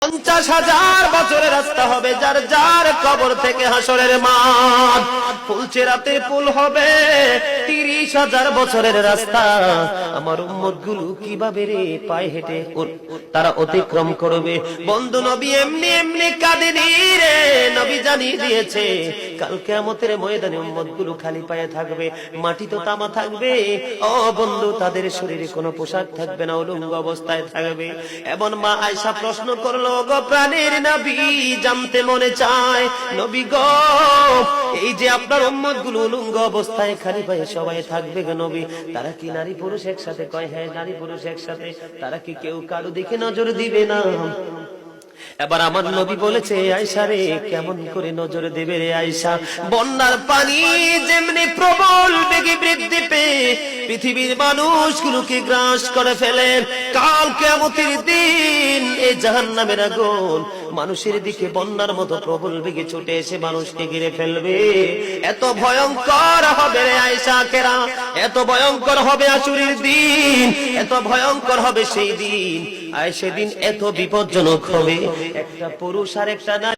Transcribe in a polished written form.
50,000 বছরের রাস্তা হবে, যার যার কবর থেকে হাসরের মাঠ। ফুলচেরাতের পুল হবে 30,000 বছরের রাস্তা। আমার উম্মতগুলো কিভাবে রে পায়ে হেঁটে তারা অতিক্রম করবে? বন্ধু নবী এমনি এমনি কাঁদেনি রে, নবী জানিয়ে দিয়েছে কাল কিয়ামতের ময়দানে উম্মতগুলো খালি পায়ে থাকবে, মাটি তো তামা থাকবে। ও বন্ধু, তাদের শরীরে কোনো পোশাক থাকবে না, উলঙ্গ অবস্থায় থাকবে। এবং মা আয়েশা প্রশ্ন করলো, গো প্রাণের নবী, জানতে মনে চায় নবী গো, এই যে আপনার উম্মতগুলো উলঙ্গ অবস্থায় খালি পায়ে সবাই থাকবে গো নবী, তারা কি নারী পুরুষ একসাথে? কয় হ্যাঁ, নারী পুরুষ একসাথে। তারা কি কেউ কারো দিকে নজর দিবে না? এবার আমার নবী বলেছে, আয়েশা রে, কেমন করে নজর দেবে রে আয়েশা? বন্যার পানি যেমনি প্রবল বেগে বৃদ্ধি পেয়ে পৃথিবীর মানুষগুলোকে গ্রাস করে ফেলে, কাল কিয়ামতের দিন এই জাহান্নামের আগুন মানুষের দিকে বন্যার মতো প্রবল বেগে ছুটে এসে মানুষকে ঘিরে ফেলবে। এত ভয়ঙ্কর হবে রে আয়েশা কেরা, এত ভয়ঙ্কর হবে আসুরের দিন, এত ভয়ঙ্কর হবে সেই দিন। আর সেদিন এত বিপজ্জনক হবে, একটা পুরুষ আর একটা নারী